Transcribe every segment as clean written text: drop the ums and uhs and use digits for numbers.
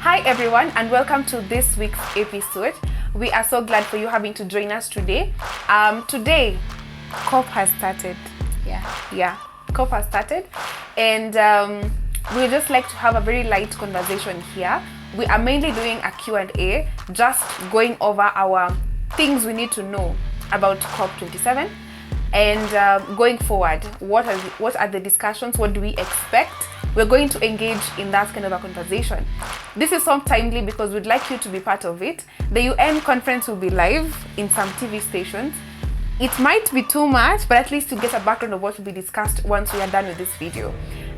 Hi everyone, and welcome to this week's episode. We are so glad for you having to join us today. Today, COP has started. COP has started, and we just like to have a very light conversation here. We are mainly doing a Q&A, just going over our things we need to know about COP27, and going forward, what are the discussions? What do we expect? We're going to engage in that kind of a conversation. This is so timely because we'd like you to be part of it. The UN conference will be live in some TV stations. It might be too much, but at least you get a background of what will be discussed once we are done with this video.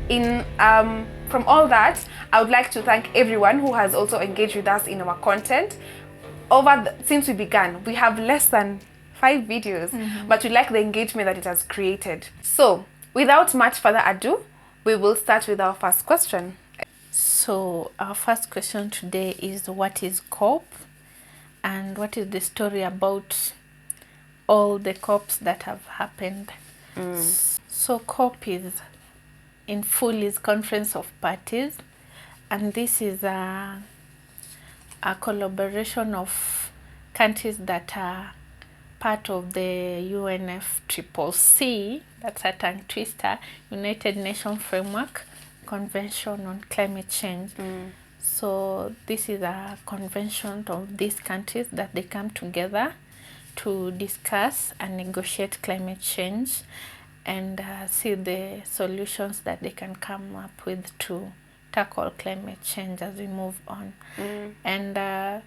From all that, I would like to thank everyone who has also engaged with us in our content. Since we began, we have less than 5 videos, but we like the engagement that it has created. So, without much further ado, we will start with our first question. So our first question today is, what is COP and what is the story about all the COPs that have happened? So COP is Conference of Parties, and this is a collaboration of countries that are part of the UNFCCC, that's a tongue twister, United Nations Framework Convention on Climate Change. So this is a convention of these countries that they come together to discuss and negotiate climate change and see the solutions that they can come up with to tackle climate change as we move on. And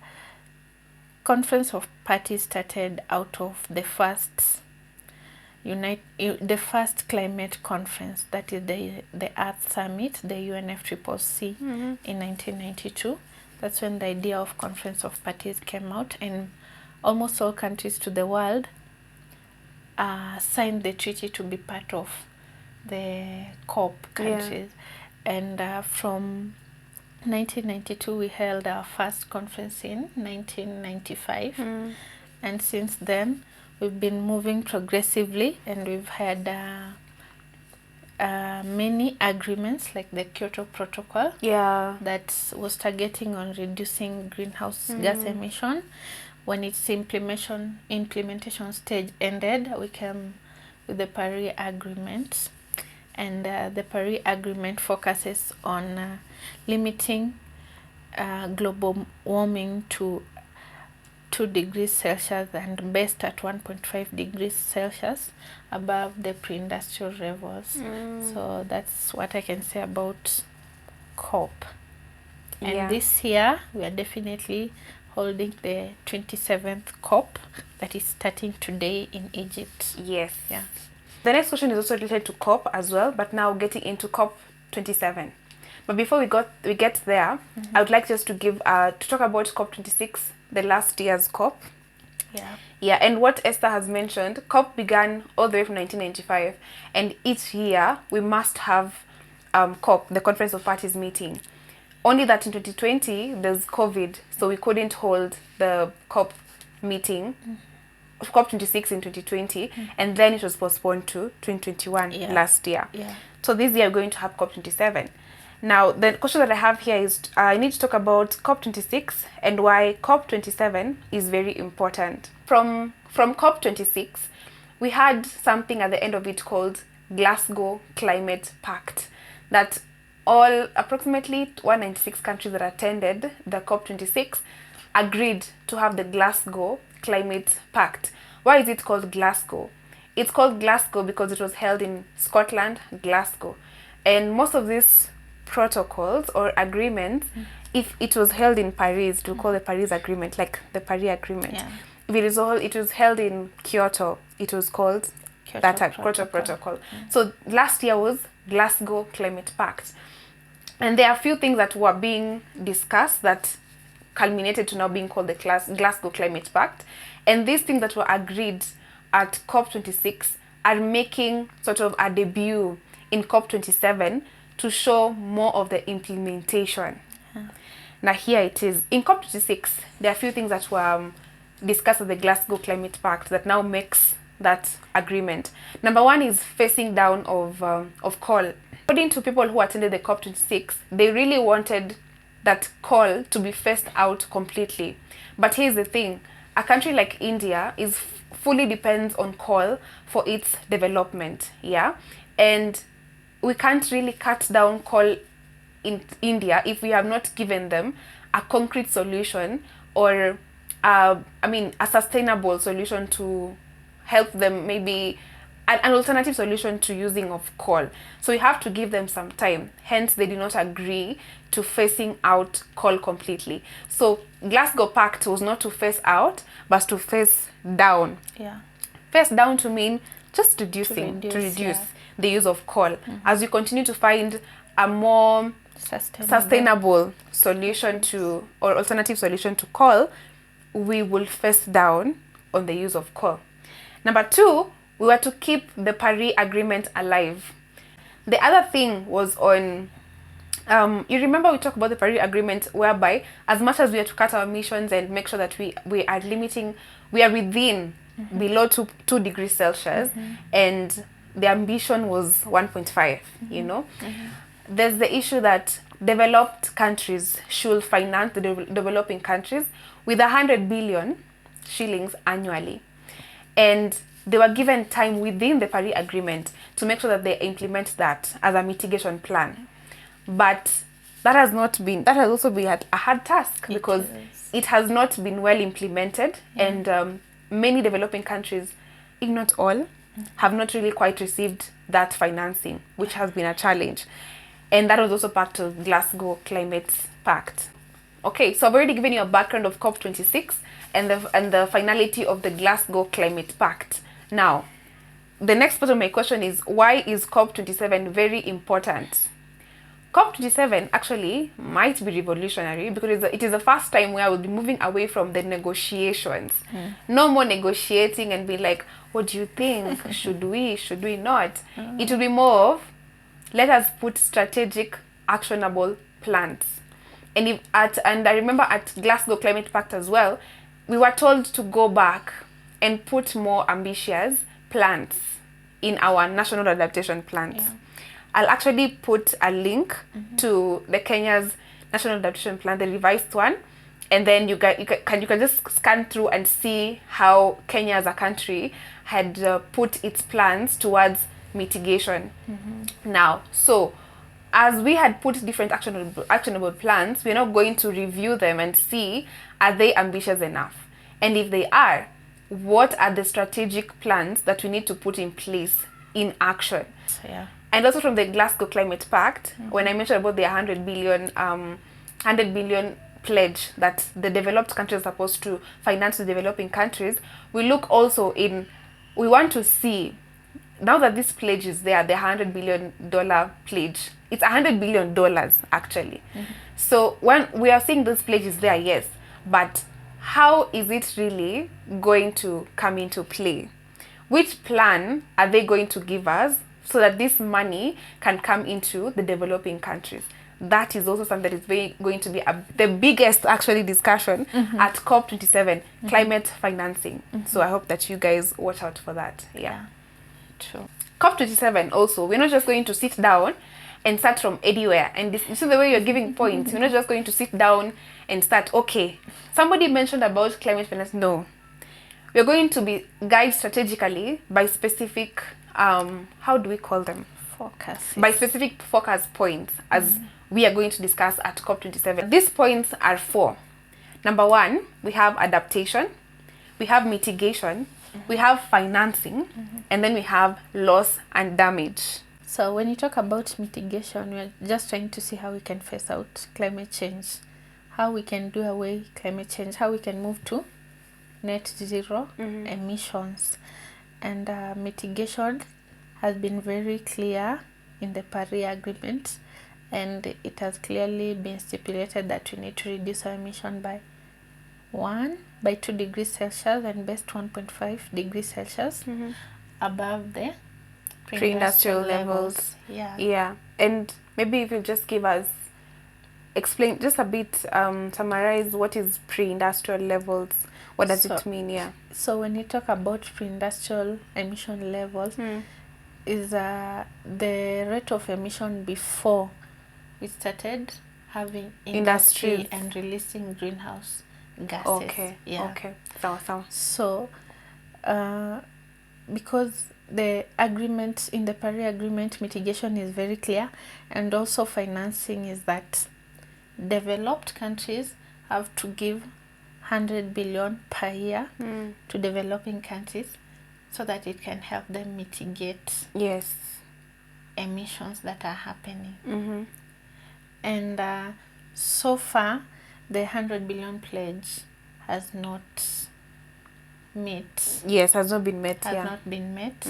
Conference of Parties started out of the first climate conference, that is the Earth Summit, the UNFCCC, in 1992. That's when the idea of Conference of Parties came out, and almost all countries to the world signed the treaty to be part of the COP countries. And from 1992 we held our first conference in 1995, and since then we've been moving progressively, and we've had many agreements like the Kyoto Protocol that was targeting on reducing greenhouse gas emission. When its implementation stage ended, we came with the Paris Agreement, and the Paris Agreement focuses on limiting global warming to 2 degrees Celsius and best at 1.5 degrees Celsius above the pre-industrial levels. So that's what I can say about COP. And this year we are definitely holding the 27th COP that is starting today in Egypt. Yes. Yeah. The next question is also related to COP as well, but now getting into COP27. But before we get there, I would like just to talk about COP26, the last year's COP. Yeah, and what Esther has mentioned, COP began all the way from 1995, and each year we must have COP, the Conference of Parties meeting. Only that in 2020 there's COVID, so we couldn't hold the COP meeting. COP26 in 2020, and then it was postponed to 2021 last year. So this year we're going to have COP27. Now, the question that I have here is I need to talk about COP26 and why COP27 is very important. From COP26, we had something at the end of it called Glasgow Climate Pact, that all approximately 196 countries that attended the COP26 agreed to have the Glasgow Climate Pact. Why is it called Glasgow? It's called Glasgow because it was held in Scotland, Glasgow. And most of these protocols or agreements, if it was held in Paris, to call the Paris Agreement, like the Paris Agreement. If it was held in Kyoto, it was called Kyoto Protocol. So last year was Glasgow Climate Pact. And there are a few things that were being discussed that culminated to now being called the Glasgow Climate Pact. And these things that were agreed at COP26 are making sort of a debut in COP27 to show more of the implementation. Now here it is. In COP26, there are a few things that were discussed at the Glasgow Climate Pact that now makes that agreement. Number one is phasing down of coal. According to people who attended the COP26, they really wanted that coal to be phased out completely. But here's the thing, a country like India is fully depends on coal for its development, yeah? And we can't really cut down coal in India if we have not given them a concrete solution, or a sustainable solution to help them, maybe an alternative solution to using of coal. So we have to give them some time. Hence, they did not agree to phasing out coal completely. So Glasgow Pact was not to phase out, but to phase down. Yeah. Phase down to mean just reducing, to reduce yeah. the use of coal. As we continue to find a more sustainable solution to, or alternative solution to coal, we will phase down on the use of coal. Number 2, we were to keep the Paris Agreement alive. The other thing was on, you remember we talked about the Paris Agreement, whereby as much as we are to cut our emissions and make sure that we are limiting, we are within below 2 degrees Celsius, and the ambition was 1.5, you know. There's the issue that developed countries should finance the developing countries with 100 billion shillings annually. And they were given time within the Paris Agreement to make sure that they implement that as a mitigation plan. But that has also been a hard task, because it has not been well implemented, and many developing countries, if not all, have not really quite received that financing, which has been a challenge. And that was also part of Glasgow Climate Pact. Okay, so I've already given you a background of COP26 and the finality of the Glasgow Climate Pact. Now, the next part of my question is, why is COP27 very important? COP27 actually might be revolutionary, because it is the first time where we'll be moving away from the negotiations. No more negotiating and be like, what do you think? Should we not? It will be more of, let us put strategic, actionable plans. And I remember at Glasgow Climate Pact as well, we were told to go back and put more ambitious plans in our national adaptation plans. Yeah. I'll actually put a link to the Kenya's national adaptation plan, the revised one, and then you can just scan through and see how Kenya as a country had put its plans towards mitigation. Now, so as we had put different actionable plans, we're now going to review them and see, are they ambitious enough? And if they are, what are the strategic plans that we need to put in place in action? Yeah. And also from the Glasgow Climate Pact, when I mentioned about the 100 billion pledge that the developed countries are supposed to finance the developing countries, we look also we want to see, now that this pledge is there, the $100 billion pledge, it's $100 billion actually. So when we are seeing this pledge is there, yes, but how is it really going to come into play? Which plan are they going to give us so that this money can come into the developing countries? That is also something that is going to be the biggest actually discussion at COP27, climate financing. So I hope that you guys watch out for that. Yeah. True. COP27 also, we're not just going to sit down and start from anywhere. And you see the way you're giving points, we're not just going to sit down and start, okay, somebody mentioned about climate finance. No. We're going to be guided strategically by specific, how do we call them? Focus. By specific focus points, as we are going to discuss at COP27. These points are 4. Number 1, we have adaptation, we have mitigation, we have financing, and then we have loss and damage. So when you talk about mitigation, we're just trying to see how we can phase out climate change, how we can do away climate change, how we can move to net zero emissions. And mitigation has been very clear in the Paris Agreement, and it has clearly been stipulated that we need to reduce our emission by 2 degrees Celsius and best 1.5 degrees Celsius above the pre-industrial levels. Yeah. And maybe if you just explain just a bit, summarize what is pre-industrial levels. What does it mean? Yeah. So when you talk about pre-industrial emission levels, is the rate of emission before we started having industry Industries. and releasing greenhouse gases. Okay. Yeah. Okay. So. So, because the agreement in the Paris Agreement, mitigation is very clear, and also financing is that developed countries have to give 100 billion per year to developing countries so that it can help them mitigate Yes. emissions that are happening. Mm-hmm. And so far, the 100 billion pledge has not met. Yes, has not been met. Has not been met.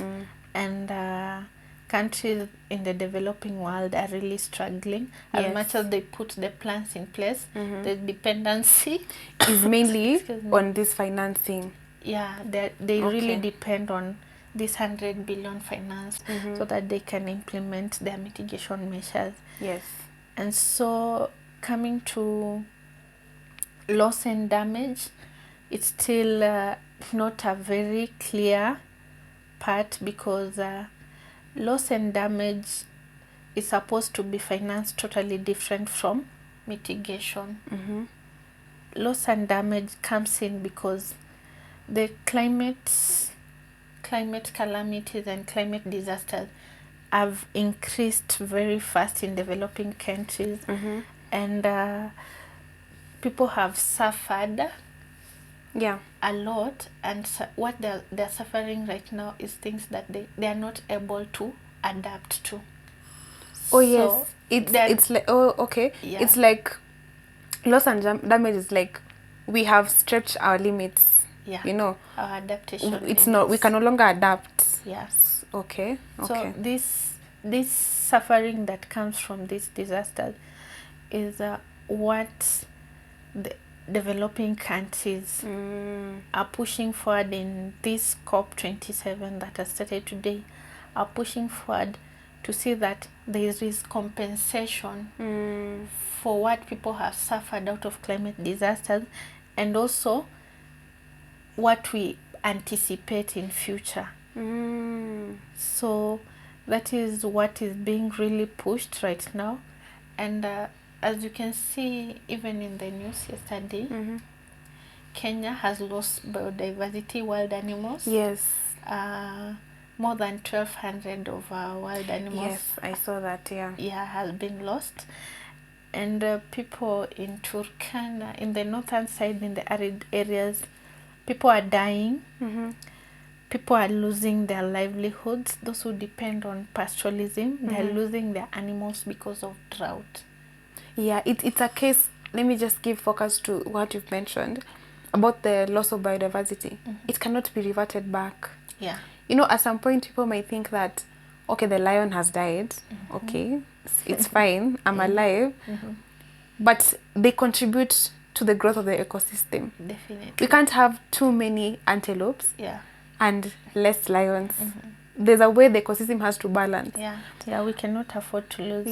And countries in the developing world are really struggling. Yes. As much as they put the plans in place, the dependency is mainly on this financing. Yeah, they really depend on this 100 billion finance so that they can implement their mitigation measures. Yes. And so coming to loss and damage, it's still not a very clear part, because loss and damage is supposed to be financed totally different from mitigation. Loss and damage comes in because the climate calamities and climate disasters have increased very fast in developing countries, and people have suffered a lot, and what they're suffering right now is things that they are not able to adapt to. Oh, yes. It's like, it's like loss and damage is like we have stretched our limits. You know, our adaptation it's not, we can no longer adapt. Yes. Okay. So this suffering that comes from these disasters is what the developing countries are pushing forward in this COP27 that has started today, are pushing forward to see that there is compensation for what people have suffered out of climate disasters, and also what we anticipate in future. So that is what is being really pushed right now. And as you can see, even in the news yesterday, Kenya has lost biodiversity, wild animals. Yes. More than 1,200 of our wild animals. Yes, I saw that, Yeah, has been lost. And people in Turkana, in the northern side, in the arid areas, people are dying. People are losing their livelihoods. Those who depend on pastoralism, they're losing their animals because of drought. Yeah, it's a case. Let me just give focus to what you've mentioned about the loss of biodiversity. It cannot be reverted back. Yeah. You know, at some point, people might think that, okay, the lion has died. Okay, it's fine. I'm alive. But they contribute to the growth of the ecosystem. Definitely. We can't have too many antelopes and less lions. There's a way the ecosystem has to balance. Yeah, we cannot afford to lose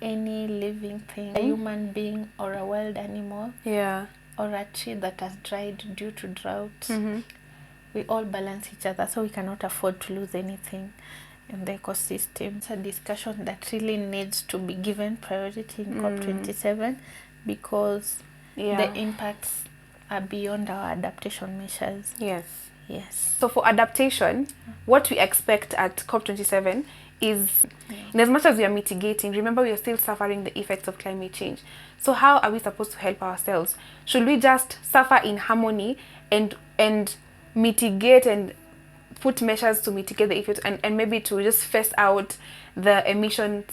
any living thing, a human being or a wild animal, or a tree that has dried due to drought. We all balance each other, so we cannot afford to lose anything in the ecosystem. It's a discussion that really needs to be given priority in COP27, because the impacts are beyond our adaptation measures. Yes. So for adaptation, what we expect at COP27 is, in as much as we are mitigating, remember we are still suffering the effects of climate change. So how are we supposed to help ourselves? Should we just suffer in harmony and mitigate and put measures to mitigate the effects, and maybe to just phase out the emissions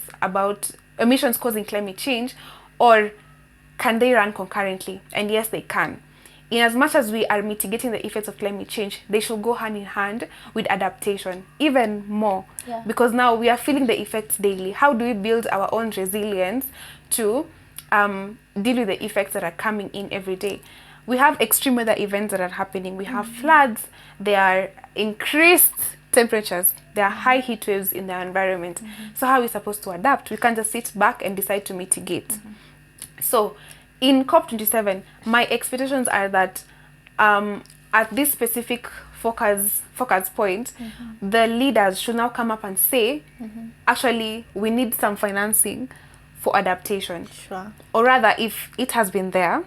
causing climate change? Or can they run concurrently? And yes, they can. In as much as we are mitigating the effects of climate change, they should go hand in hand with adaptation, even more. Because now we are feeling the effects daily. How do we build our own resilience to deal with the effects that are coming in every day? We have extreme weather events that are happening. We have floods. There are increased temperatures. There are high heat waves in the environment. So how are we supposed to adapt? We can't just sit back and decide to mitigate. So in COP27, my expectations are that at this specific focus point, the leaders should now come up and say, actually, we need some financing for adaptation. Sure. Or rather, if it has been there,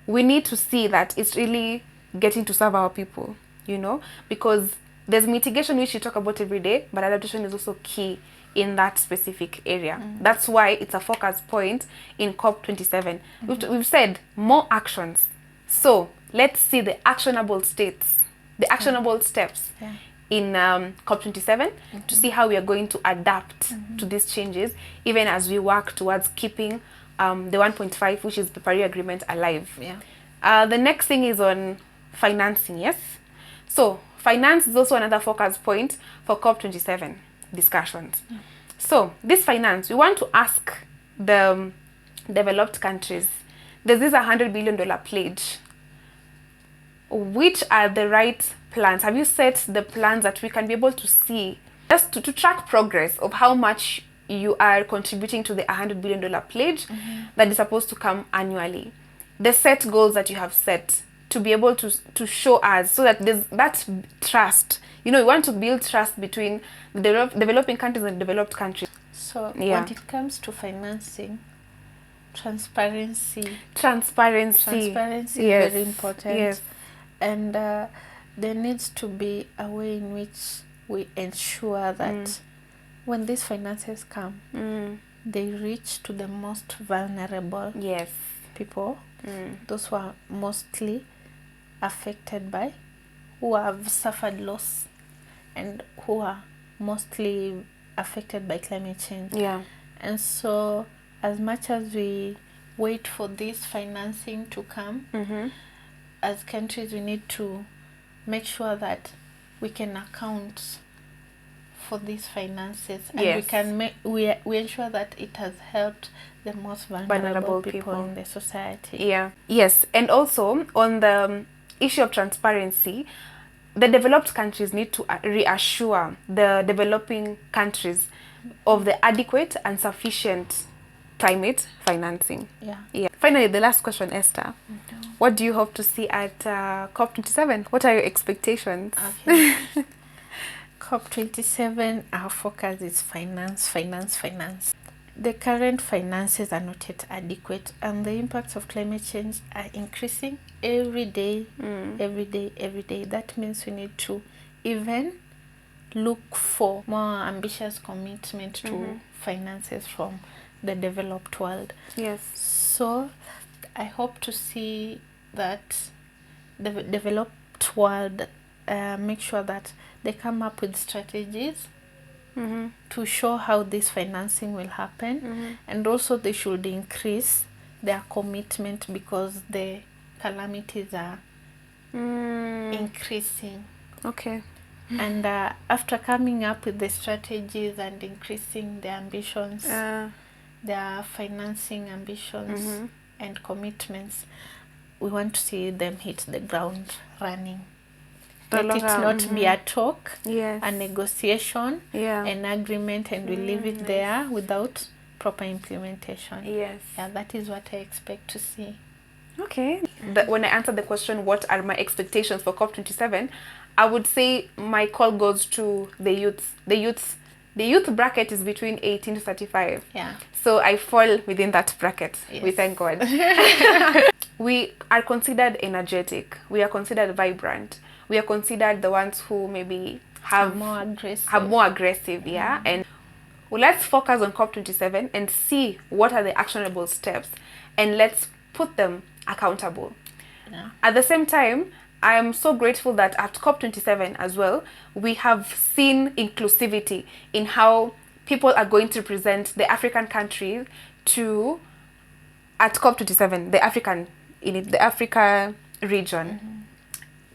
we need to see that it's really getting to serve our people, you know, because there's mitigation which you talk about every day, but adaptation is also key in that specific area. That's why it's a focus point in COP27. We've said more actions. So let's see the actionable states, the actionable steps in COP27 to see how we are going to adapt to these changes, even as we work towards keeping the 1.5, which is the Paris Agreement, alive. Yeah. The next thing is on financing, yes? So finance is also another focus point for COP27 discussions. So this finance, we want to ask the developed countries, there's this $100 billion pledge. Which are the right plans? Have you set the plans that we can be able to see, just to track progress of how much you are contributing to the $100 billion pledge that is supposed to come annually? The set goals that you have set to be able to show us, so that there's that trust. You know, we want to build trust between the developing countries and developed countries. So when it comes to financing, transparency is very important. Yes. And there needs to be a way in which we ensure that when these finances come, they reach to the most vulnerable people, those who are mostly affected by, who have suffered loss, and who are mostly affected by climate change. Yeah. And so as much as we wait for this financing to come, as countries we need to make sure that we can account for these finances, and we can we ensure that it has helped the most vulnerable people in the society. Yes. And also on the issue of transparency, the developed countries need to reassure the developing countries of the adequate and sufficient climate financing. Finally, the last question, Esther. What do you hope to see at COP27? What are your expectations? Okay. COP27, our focus is finance. The current finances are not yet adequate, and the impacts of climate change are increasing every day. That means we need to even look for more ambitious commitment to finances from the developed world. Yes. So I hope to see that the developed world make sure that they come up with strategies to show how this financing will happen, and also they should increase their commitment because the calamities are increasing. Okay. And after coming up with the strategies and increasing their ambitions, their financing ambitions and commitments, we want to see them hit the ground running. Let it not be a talk, a negotiation, an agreement, and we leave it there without proper implementation. That is what I expect to see. Okay. When I answer the question, what are my expectations for COP27, I would say my call goes to the youth. The youth bracket is between 18 to 35. So I fall within that bracket. We thank God. We are considered energetic. We are considered vibrant. We are considered the ones who maybe have more aggressive, and let's focus on COP27 and see what are the actionable steps, and let's put them accountable. At the same time, I am so grateful that at COP27 as well, we have seen inclusivity in how people are going to present the African countries at COP27, the Africa region.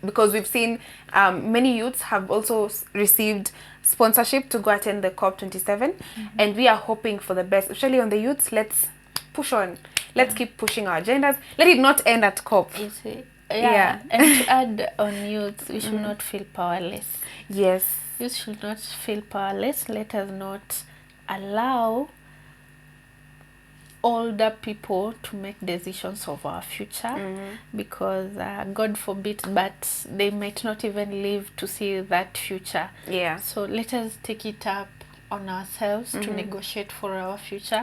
Because we've seen many youths have also received sponsorship to go attend the COP27, and we are hoping for the best, especially on the youths. Let's push on. Let's keep pushing our agendas. Let it not end at COP. And to add on youth, we should not feel powerless. Yes. Youth should not feel powerless. Let us not allow older people to make decisions of our future, because God forbid, but they might not even live to see that future. So let us take it up on ourselves to negotiate for our future.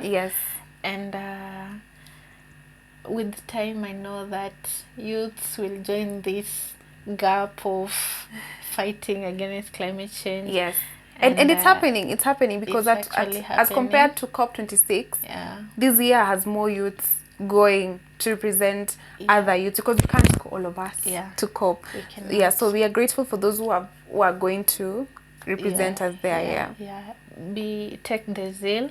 And with time, I know that youths will join this gap of fighting against climate change. Yes. And it's happening. It's happening because as compared to COP26, this year has more youths going to represent other youths, because we can't go all of us to COP. So we are grateful for those who are going to represent us there. Take the zeal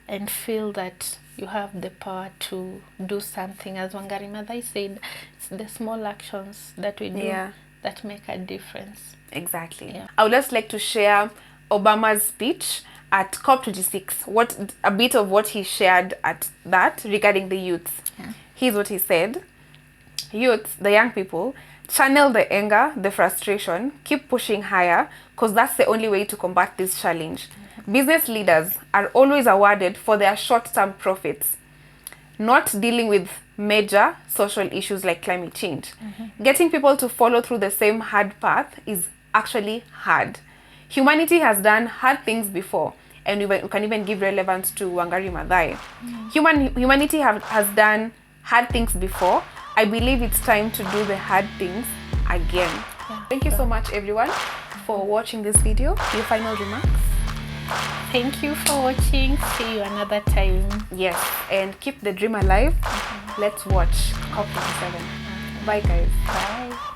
and feel that you have the power to do something. As Wangari Maathai said, it's the small actions that we do that make a difference. Exactly. I would just like to share Obama's speech at COP26, a bit of what he shared at that regarding the youths. Here's what he said. Youths, the young people, channel the anger, the frustration, keep pushing higher, because that's the only way to combat this challenge. Business leaders are always awarded for their short-term profits, not dealing with major social issues like climate change. Getting people to follow through the same hard path is actually hard. Humanity has done hard things before, and we can even give relevance to Wangari Maathai. Humanity has done hard things before. I believe it's time to do the hard things again. Thank you so much, everyone, for watching this video. Your final remarks? Thank you for watching. See you another time. Yes, and keep the dream alive. Let's watch COP27. Bye, guys. Bye.